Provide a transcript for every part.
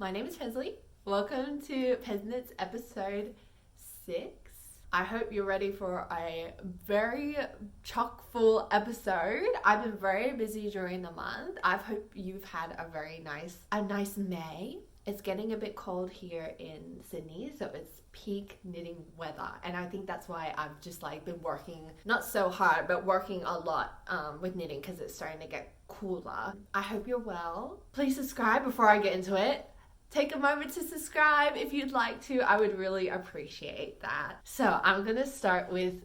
My name is Pezly. Welcome to PezKnits episode 6. I hope you're ready for a very chock full episode. I've been very busy during the month. I hope you've had a nice May. It's getting a bit cold here in Sydney, so it's peak knitting weather, and I think that's why I've just been working, not so hard, but working a lot with knitting because it's starting to get cooler. I hope you're well. Please subscribe before I get into it. Take a moment to subscribe if you'd like to. I would really appreciate that. So I'm gonna start with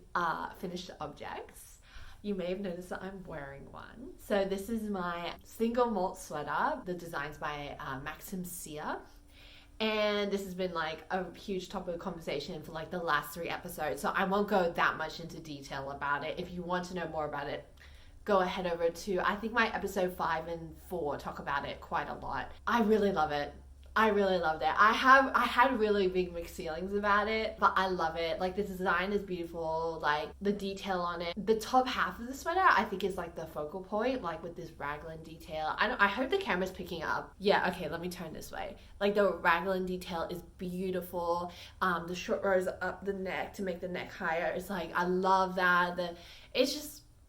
finished objects. You may have noticed that I'm wearing one. So this is my single malt sweater. The design's by Maxim, and this has been a huge topic of conversation for the last 3 episodes, so I won't go that much into detail about it. If you want to know more about it, go ahead over to, I think my episode 5 and 4 talk about it quite a lot. I really love it. I really loved it. I had really big mixed feelings about it, but I love it. The design is beautiful, the detail on it. The top half of the sweater I think is the focal point, with this raglan detail. I hope the camera's picking up. Yeah, okay, let me turn this way. The raglan detail is beautiful. The short rows up the neck to make the neck higher. It's I love that.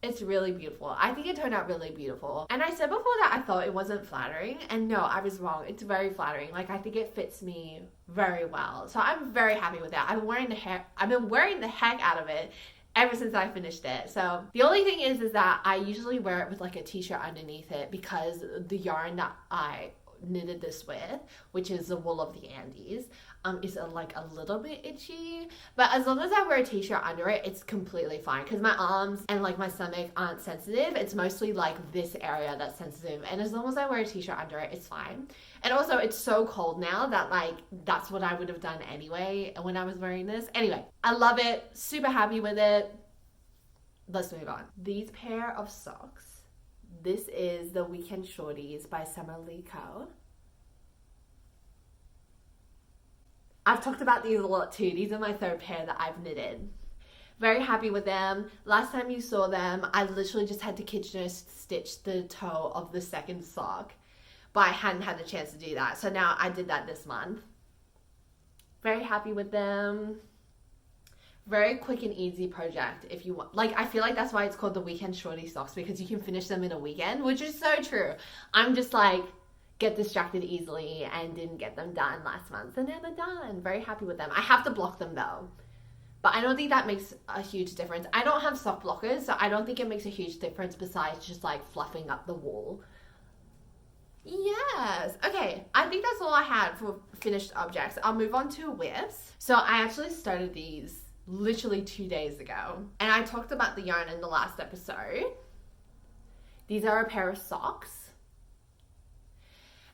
It's really beautiful. I think it turned out really beautiful. And I said before that I thought it wasn't flattering, and no, I was wrong. It's very flattering. I think it fits me very well. So I'm very happy with that. I've been wearing the heck out of it ever since I finished it. So the only thing is that I usually wear it with a t-shirt underneath it, because the yarn that I knitted this with, which is the wool of the Andes, is a little bit itchy, but as long as I wear a t-shirt under it, it's completely fine, because my arms and my stomach aren't sensitive. It's mostly this area that's sensitive, and as long as I wear a t-shirt under it, it's fine. And also it's so cold now that that's what I would have done anyway when I was wearing this. Anyway, I love it, super happy with it. Let's move on. These pair of socks, this is the Weekend Shorties by Summer Lee Co. I've talked about these a lot too. These are my 3rd pair that I've knitted. Very happy with them. Last time you saw them, I literally just had to Kitchener stitch the toe of the 2nd sock, but I hadn't had the chance to do that. So now I did that this month. Very happy with them. Very quick and easy project if you want. I feel that's why it's called the Weekend Shorty socks, because you can finish them in a weekend, which is so true. I'm just get distracted easily and didn't get them done last month, so now they're done. Very happy with them. I have to block them though, but I don't think that makes a huge difference. I don't have sock blockers, so I don't think it makes a huge difference besides just fluffing up the wool. Yes. Okay, I think that's all I had for finished objects. I'll move on to whips. So I actually started these literally 2 days ago, and I talked about the yarn in the last episode. These are a pair of socks,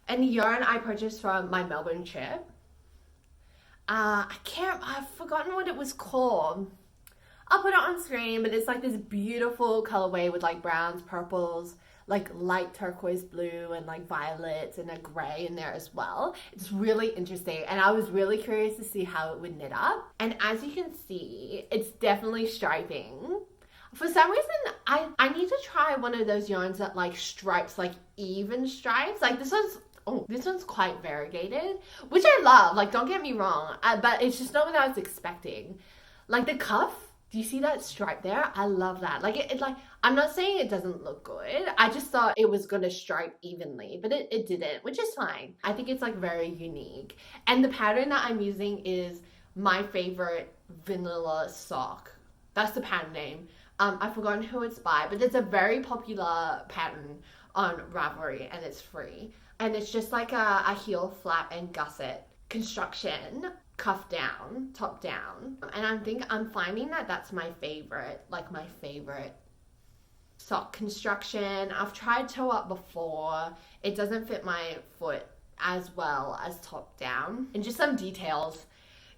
and the yarn I purchased from my Melbourne trip. I've forgotten what it was called. I'll put it on screen, but it's this beautiful colorway with browns, purples, light turquoise blue, and violets, and a gray in there as well. It's really interesting, and I was really curious to see how it would knit up. And as you can see, it's definitely striping. For some reason, I need to try one of those yarns that stripes, even stripes. This one's quite variegated, which I love. Don't get me wrong, but it's just not what I was expecting. The cuff, do you see that stripe there? I love that. I'm not saying it doesn't look good. I just thought it was gonna stripe evenly, but it didn't, which is fine. I think it's very unique. And the pattern that I'm using is My Favorite Vanilla Sock. That's the pattern name. I've forgotten who it's by, but it's a very popular pattern on Ravelry, and it's free. And it's just a heel flap and gusset construction, cuff down, top down. And I'm finding that that's my favorite sock construction. I've tried toe up before. It doesn't fit my foot as well as top down. And just some details,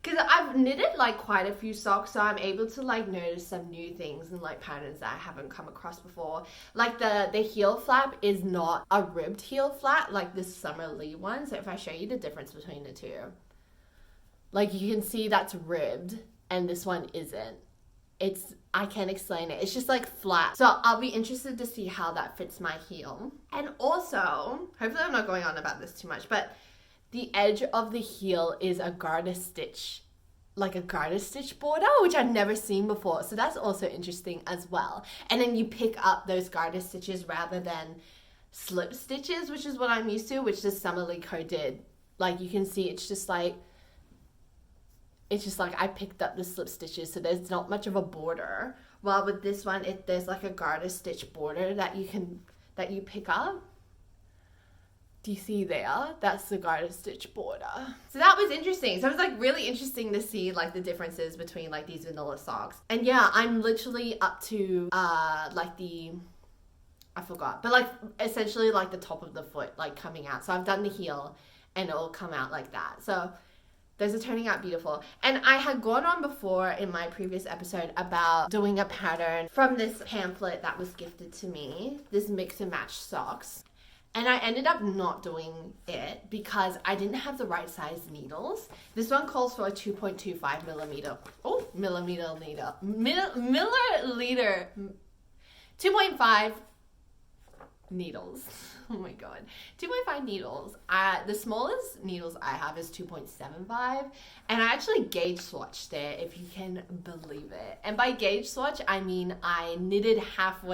because I've knitted quite a few socks, so I'm able to notice some new things and patterns that I haven't come across before. The heel flap is not a ribbed heel flap like this Summer Lee one. So if I show you the difference between the two, you can see that's ribbed and this one isn't. I can't explain it. It's just flat. So I'll be interested to see how that fits my heel. And also, hopefully I'm not going on about this too much, but the edge of the heel is a garter stitch, like a garter stitch border, which I've never seen before. So that's also interesting as well. And then you pick up those garter stitches rather than slip stitches, which is what I'm used to, which the Summerly Co did. Like you can see it's just like I picked up the slip stitches, so there's not much of a border. While with this one, there's like a garter stitch border that you pick up. Do you see there? That's the garter stitch border. So that was interesting. So it was like really interesting to see like the differences between like these vanilla socks. And yeah, I'm literally up to like I forgot, but like essentially like the top of the foot like coming out. So I've done the heel and it'll come out like that. So those are turning out beautiful. And I had gone on before in my previous episode about doing a pattern from this pamphlet that was gifted to me, this mix and match socks. And I ended up not doing it because I didn't have the right size needles. This one calls for a 2.25 milliliter, 2.5 needles. Oh my god, 2.5 needles. The smallest needles I have is 2.75, and I actually gauge swatched it, if you can believe it. And by gauge swatch, I mean I knitted half of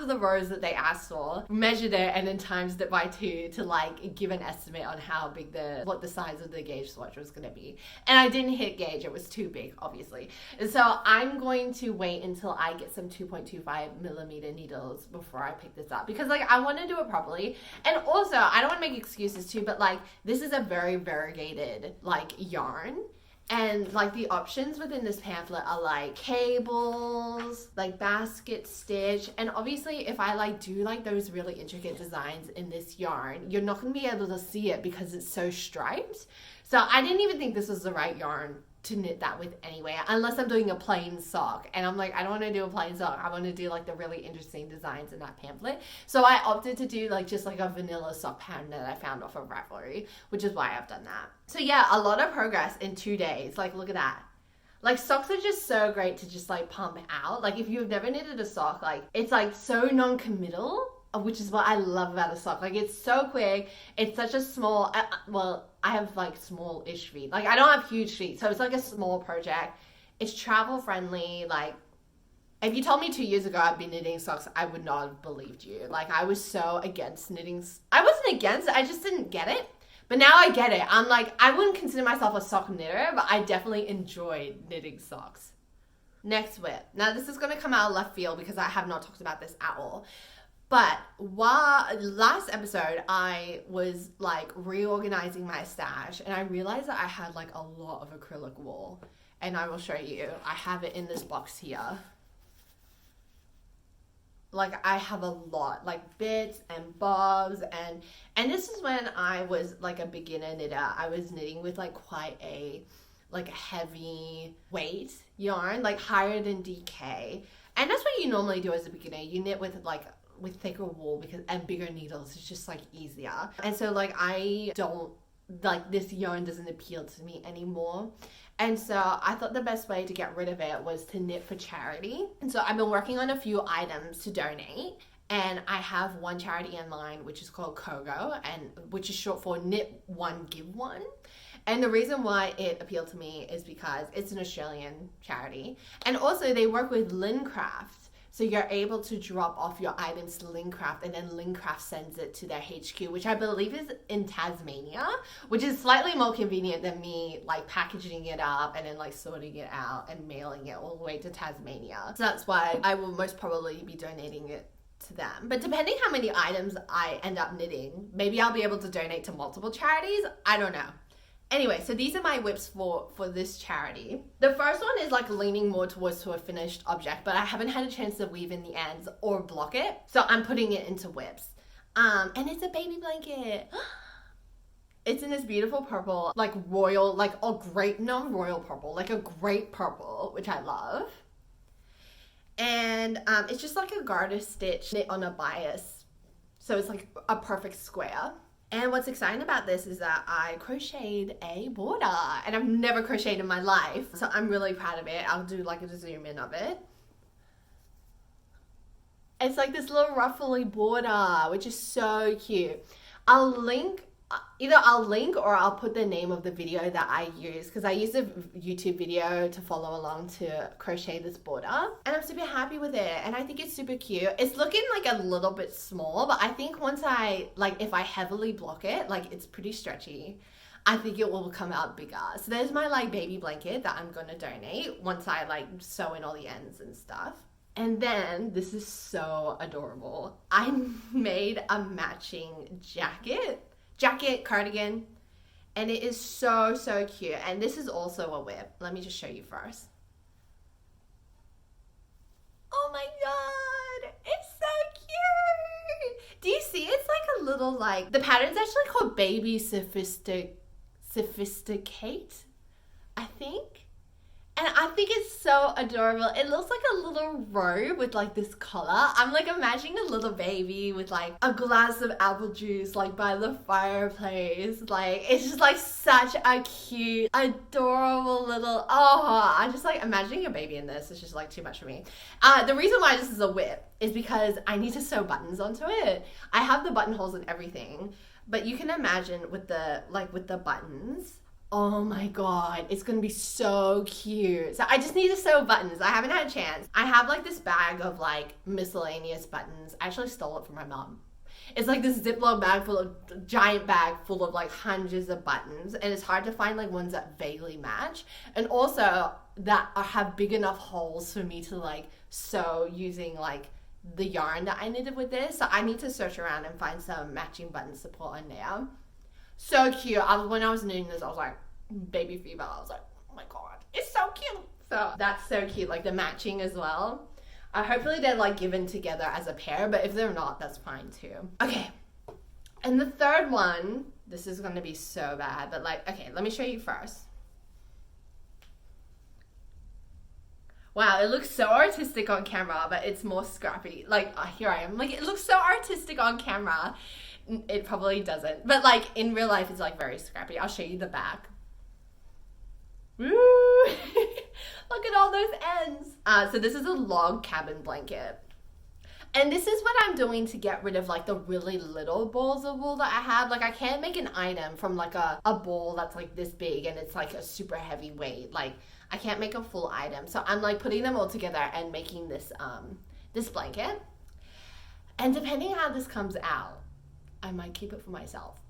the rows that they asked for, measured it, and then times it by 2 to like give an estimate on how big what the size of the gauge swatch was going to be. And I didn't hit gauge, it was too big, obviously. And so I'm going to wait until I get some 2.25 millimeter needles before I pick this up, because like I want to do it properly. And also I don't want to make excuses too, but like this is a very variegated like yarn, and like the options within this pamphlet are like cables, like basket stitch, and obviously if I like do like those really intricate designs in this yarn, you're not going to be able to see it because it's so striped. So I didn't even think this was the right yarn to knit that with anyway, unless I'm doing a plain sock. And I'm like, I don't want to do a plain sock. I want to do like the really interesting designs in that pamphlet. So I opted to do like just like a vanilla sock pattern that I found off of Ravelry, which is why I've done that. So yeah, a lot of progress in 2 days. Like, look at that. Like, socks are just so great to just like pump out. Like, if you've never knitted a sock, like it's like so non-committal, which is what I love about a sock. Like, it's so quick. It's such a small, well, I have like small-ish feet. Like, I don't have huge feet, so it's like a small project. It's travel friendly. Like, if you told me 2 years ago I'd be knitting socks, I would not have believed you. Like, I was so against knitting. I wasn't against it, I just didn't get it. But now I get it. I'm like, I wouldn't consider myself a sock knitter, but I definitely enjoyed knitting socks. Next whip. Now, this is going to come out of left field because I have not talked about this at all. But last episode, I was like reorganizing my stash, and I realized that I had like a lot of acrylic wool, and I will show you. I have it in this box here. Like, I have a lot, like bits and bobs, and this is when I was like a beginner knitter. I was knitting with like quite a heavy weight yarn, like higher than DK, and that's what you normally do as a beginner. You knit with thicker wool and bigger needles. It's just like easier. And so like I don't like, this yarn doesn't appeal to me anymore. And so I thought the best way to get rid of it was to knit for charity. And so I've been working on a few items to donate. And I have one charity in mind, which is called KOGO, and which is short for Knit One Give One. And the reason why it appealed to me is because it's an Australian charity. And also they work with Lincraft. So you're able to drop off your items to Lincraft, and then Lincraft sends it to their HQ, which I believe is in Tasmania, which is slightly more convenient than me like packaging it up and then like sorting it out and mailing it all the way to Tasmania. So that's why I will most probably be donating it to them. But depending how many items I end up knitting, maybe I'll be able to donate to multiple charities. I don't know. Anyway, so these are my whips for this charity. The first one is like leaning more towards to a finished object, but I haven't had a chance to weave in the ends or block it. So I'm putting it into whips. And it's a baby blanket. It's in this beautiful purple, like royal, like a grape, not royal purple, like a grape purple, which I love. And it's just like a garter stitch knit on a bias. So it's like a perfect square. And what's exciting about this is that I crocheted a border, and I've never crocheted in my life. So I'm really proud of it. I'll do like a zoom in of it. It's like this little ruffly border, which is so cute. I'll link either I'll link or I'll put the name of the video that I use, because I used a YouTube video to follow along to crochet this border, and I'm super happy with it, and I think it's super cute. It's looking like a little bit small, but I think once if I heavily block it, like it's pretty stretchy, I think it will come out bigger. So there's my like baby blanket that I'm gonna donate once I like sew in all the ends and stuff. And then this is so adorable. I made a matching jacket cardigan, and it is so cute. And this is also a whip. Let me just show you first. Oh my god, it's so cute. Do you see? It's like a little like, the pattern's actually called Baby Sophisticate, I think. And I think it's so adorable. It looks like a little robe with like this collar. I'm like imagining a little baby with like a glass of apple juice like by the fireplace. Like it's just like such a cute, adorable little, I'm just like imagining a baby in this. It's just like too much for me. The reason why this is a whip is because I need to sew buttons onto it. I have the buttonholes and everything, but you can imagine with the buttons, oh my god, it's gonna be so cute. So I just need to sew buttons. I haven't had a chance. I have like this bag of like miscellaneous buttons. I actually stole it from my mom. It's like this Ziploc bag giant bag full of like hundreds of buttons, and it's hard to find like ones that vaguely match, and also that have big enough holes for me to like sew using like the yarn that I knitted with this. So I need to search around and find some matching buttons to put on there. So cute. When I was knitting this, I was like, baby fever. I was like, oh my god, it's so cute. So that's so cute, like the matching as well. Hopefully they're like given together as a pair, but if they're not, that's fine too. Okay, and the third one, this is gonna be so bad, but like, okay, let me show you first. Wow, it looks so artistic on camera, but it's more scrappy. Like, here I am. Like, it looks so artistic on camera. It probably doesn't, but like in real life it's like very scrappy. I'll show you the back. Woo! Look at all those ends. So this is a log cabin blanket, and this is what I'm doing to get rid of like the really little balls of wool that I have. Like I can't make an item from like a ball that's like this big and it's like a super heavy weight. Like I can't make a full item, so I'm like putting them all together and making this this blanket. And depending how this comes out, I might keep it for myself,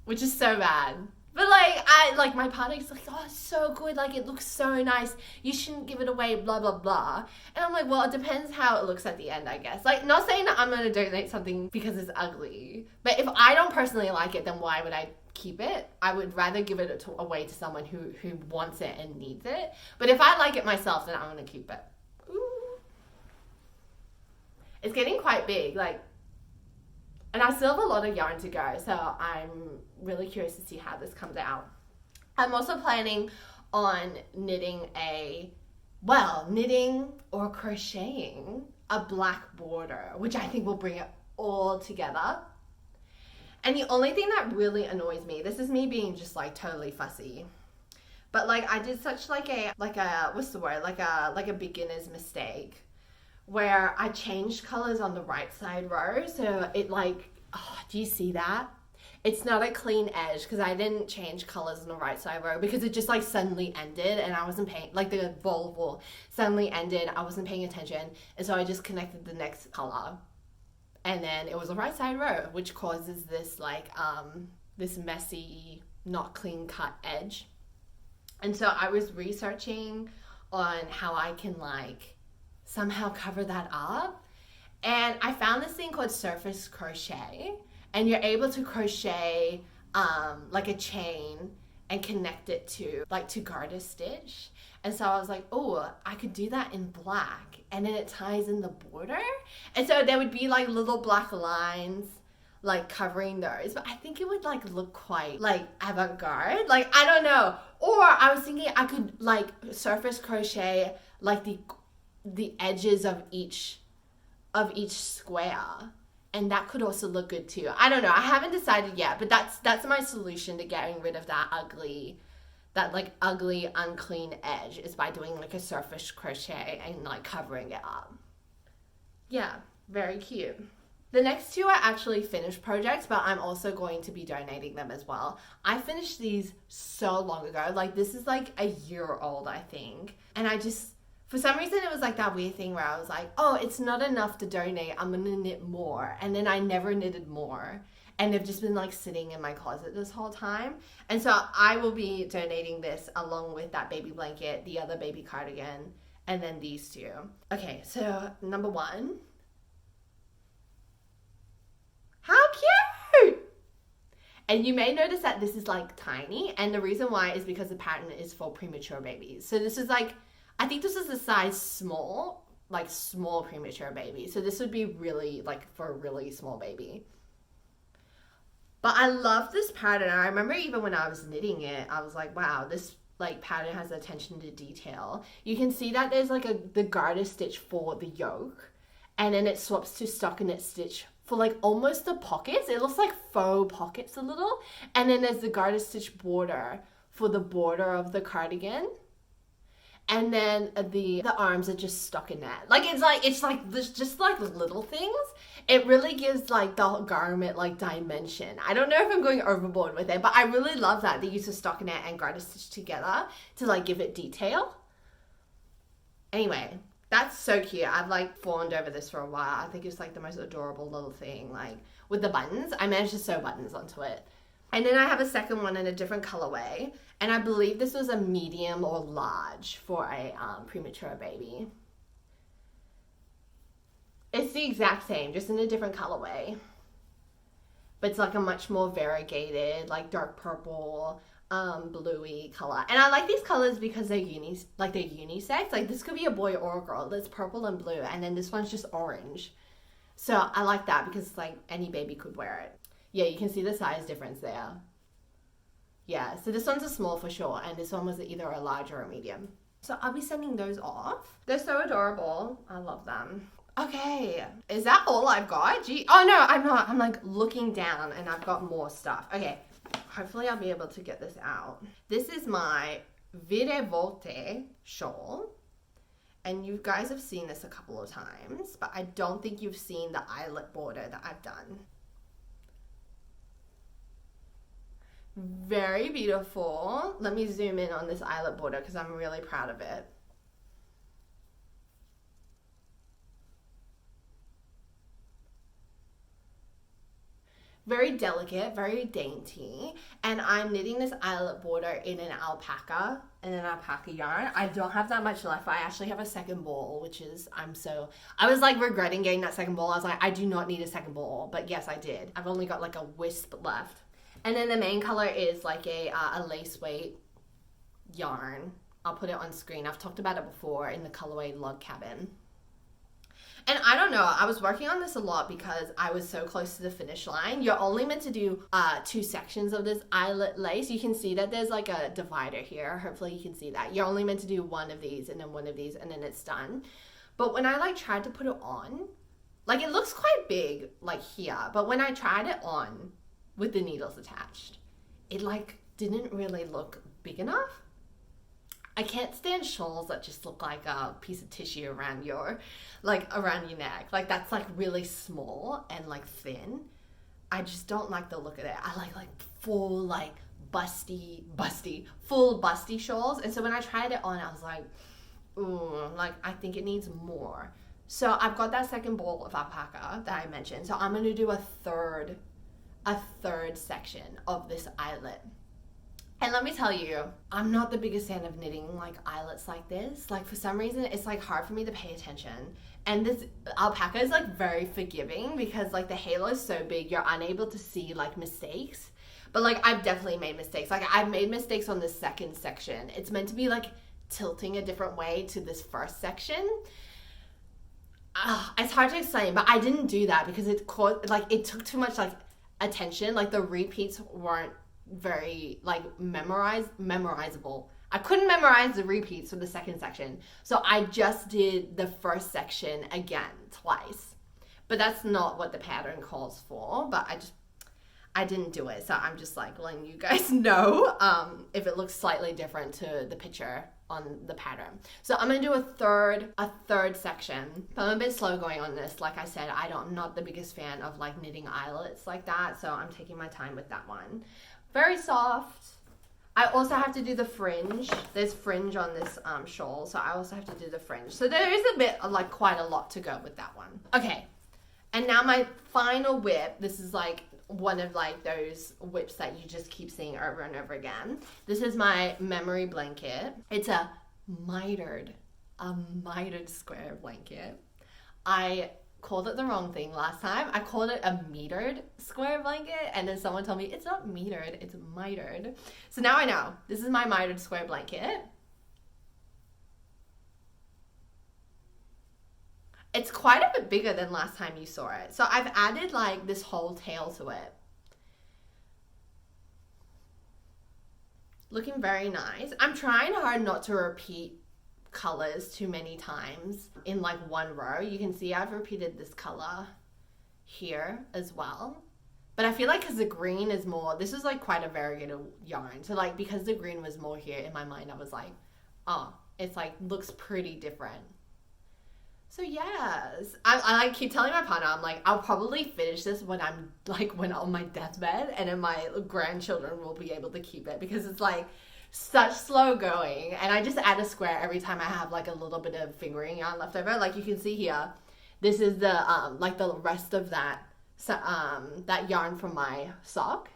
which is so bad. But like, my partner's like, oh, it's so good. Like, it looks so nice. You shouldn't give it away, blah, blah, blah. And I'm like, well, it depends how it looks at the end, I guess. Like, not saying that I'm going to donate something because it's ugly. But if I don't personally like it, then why would I keep it? I would rather give it away to someone who wants it and needs it. But if I like it myself, then I'm going to keep it. Ooh. It's getting quite big, like, and I still have a lot of yarn to go, so I'm really curious to see how this comes out. I'm also planning on knitting or crocheting a black border, which I think will bring it all together. And the only thing that really annoys me, this is me being just like totally fussy, but like I did such like a what's the word, like a beginner's mistake, where I changed colors on the right side row. So it like, oh, do you see that? It's not a clean edge because I didn't change colors on the right side row because it just like suddenly ended and I wasn't paying, like the ball of wool suddenly ended. I wasn't paying attention. And so I just connected the next color. And then it was a right side row, which causes this like, this messy, not clean cut edge. And so I was researching on how I can like somehow cover that up, and I found this thing called surface crochet, and you're able to crochet like a chain and connect it to garter stitch. And so I was like, oh, I could do that in black, and then it ties in the border, and so there would be like little black lines like covering those, but I think it would like look quite like avant-garde, like I don't know. Or I was thinking I could like surface crochet like the edges of each square, and that could also look good too. I don't know, I haven't decided yet, but that's my solution to getting rid of that ugly unclean edge, is by doing like a surface crochet and like covering it up. Yeah, very cute. The next two are actually finished projects, but I'm also going to be donating them as well. I finished these so long ago. Like, this is like a year old, I think. And I just, for some reason, it was like that weird thing where I was like, oh, it's not enough to donate. I'm going to knit more. And then I never knitted more. And they've just been like sitting in my closet this whole time. And so I will be donating this along with that baby blanket, the other baby cardigan, and then these two. Okay, so number one. How cute! And you may notice that this is like tiny. And the reason why is because the pattern is for premature babies. So this is like, I think this is a size small, like small premature baby. So this would be really like for a really small baby. But I love this pattern. I remember even when I was knitting it, I was like, wow, this like pattern has attention to detail. You can see that there's like the garter stitch for the yoke, and then it swaps to stockinette stitch for like almost the pockets. It looks like faux pockets a little. And then there's the garter stitch border for the border of the cardigan. And then the arms are just stockinette. Like it's like there's just like little things. It really gives like the garment like dimension. I don't know if I'm going overboard with it, but I really love that they use the stockinette and garter stitch together to like give it detail. Anyway, that's so cute. I've like fawned over this for a while. I think it's like the most adorable little thing. Like with the buttons, I managed to sew buttons onto it. And then I have a second one in a different colorway. And I believe this was a medium or large for a premature baby. It's the exact same, just in a different colorway. But it's like a much more variegated, like dark purple, bluey color. And I like these colors because they're unisex. Like this could be a boy or a girl. There's purple and blue, and then this one's just orange. So I like that because like any baby could wear it. Yeah, you can see the size difference there. Yeah, so this one's a small for sure, and this one was either a large or a medium. So I'll be sending those off. They're so adorable. I love them. Okay, is that all I've got? Gee, oh no, I'm not. I'm like looking down and I've got more stuff. Okay, hopefully I'll be able to get this out. This is my Virevolte shawl. And you guys have seen this a couple of times, but I don't think you've seen the eyelet border that I've done. Very beautiful. Let me zoom in on this eyelet border because I'm really proud of it. Very delicate, very dainty. And I'm knitting this eyelet border in an alpaca yarn. I don't have that much left. I actually have a second ball, which is, I was like regretting getting that second ball. I was like, I do not need a second ball, but yes, I did. I've only got like a wisp left. And then the main color is like a lace weight yarn. I'll put it on screen. I've talked about it before in the colorway Log Cabin. And I don't know, I was working on this a lot because I was so close to the finish line. You're only meant to do 2 sections of this eyelet lace. You can see that there's like a divider here. Hopefully you can see that. You're only meant to do one of these and then one of these and then it's done. But when I like tried to put it on, like it looks quite big like here. But when I tried it on with the needles attached, it like didn't really look big enough. I can't stand shawls that just look like a piece of tissue around your neck. Like that's like really small and like thin. I just don't like the look of it. I like full like full busty shawls. And so when I tried it on, I was like, ooh, like I think it needs more. So I've got that second ball of alpaca that I mentioned. So I'm gonna do a third section of this eyelet. And let me tell you, I'm not the biggest fan of knitting like eyelets like this. Like for some reason, it's like hard for me to pay attention. And this alpaca is like very forgiving because like the halo is so big, you're unable to see like mistakes. But like I've definitely made mistakes. Like I've made mistakes on the second section. It's meant to be like tilting a different way to this first section. It's hard to explain, but I didn't do that because it took too much like attention. Like the repeats weren't very like memorizable. I couldn't memorize the repeats for the second section, so I just did the first section again twice. But that's not what the pattern calls for. But I didn't do it, so I'm just like letting you guys know if it looks slightly different to the picture. on the pattern. So I'm gonna do a third section, but I'm a bit slow going on this. Like I said, I'm not the biggest fan of like knitting eyelets like that, so I'm taking my time with that one. Very soft. I also have to do the fringe. There's fringe on this shawl, so I also have to do the fringe. So there is a bit of like quite a lot to go with that one. Okay, and now my final whip. This is like one of like those whips that you just keep seeing over and over again. This is my memory blanket. It's a mitered square blanket. I called it the wrong thing last time. I called it a metered square blanket, and then someone told me it's not metered, it's mitered. So now I know. This is my mitered square blanket. It's quite a bit bigger than last time you saw it. So I've added like this whole tail to it. Looking very nice. I'm trying hard not to repeat colors too many times in like one row. You can see I've repeated this color here as well. But I feel like because the green is more, this is like quite a variegated yarn. So like because the green was more here in my mind, I was like, oh, it's like looks pretty different. So yes, I like keep telling my partner, I'm like, I'll probably finish this when I'm on my deathbed, and then my grandchildren will be able to keep it, because it's like such slow going, and I just add a square every time I have like a little bit of fingering yarn left over. Like you can see here, this is the like the rest of that that yarn from my sock.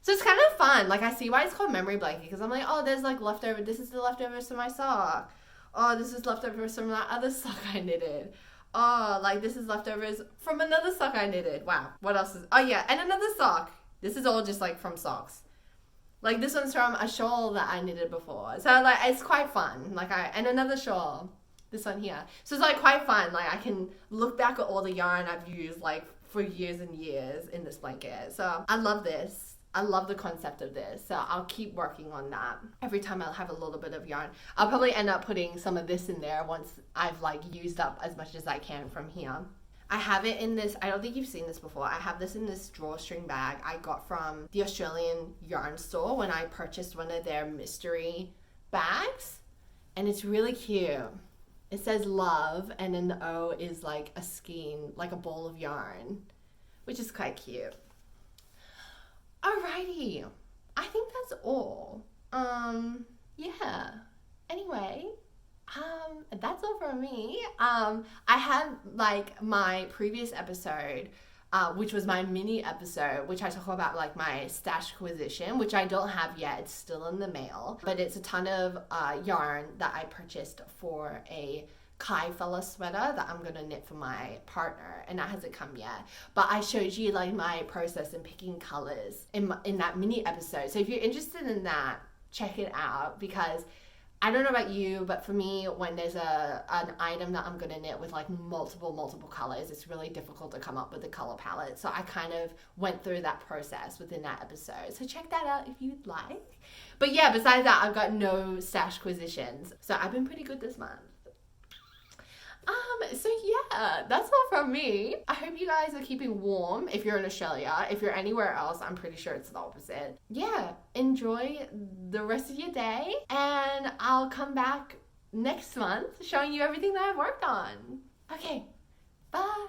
So it's kind of fun. Like I see why it's called memory blanket, because I'm like, oh, there's like leftover. This is the leftovers from my sock. Oh, this is leftovers from that other sock I knitted. Oh, like this is leftovers from another sock I knitted. Wow. What else is... Oh, yeah. And another sock. This is all just like from socks. Like this one's from a shawl that I knitted before. So like it's quite fun. And another shawl. This one here. So it's like quite fun. Like I can look back at all the yarn I've used like for years and years in this blanket. So I love this. I love the concept of this, so I'll keep working on that. Every time I'll have a little bit of yarn. I'll probably end up putting some of this in there once I've like used up as much as I can from here. I have it in this, I don't think you've seen this before, I have this in this drawstring bag I got from the Australian yarn store when I purchased one of their mystery bags, and it's really cute. It says love, and then the O is like a skein, like a ball of yarn, which is quite cute. Alrighty, I think that's all. Yeah. Anyway, that's all from me. I had like my previous episode, which was my mini episode, which I talk about like my Stash-quisition, which I don't have yet. It's still in the mail, but it's a ton of yarn that I purchased for a Kai fella sweater that I'm gonna knit for my partner, and that hasn't come yet. But I showed you like my process in picking colors in that mini episode. So if you're interested in that, check it out, because I don't know about you, but for me, when there's an item that I'm gonna knit with like multiple colors, it's really difficult to come up with a color palette. So I kind of went through that process within that episode. So check that out if you'd like. But yeah, besides that, I've got no Stash-quisitions. So I've been pretty good this month. So yeah, that's all from me. I hope you guys are keeping warm if you're in Australia. If you're anywhere else, I'm pretty sure it's the opposite. Yeah, enjoy the rest of your day, and I'll come back next month showing you everything that I've worked on. Okay, bye.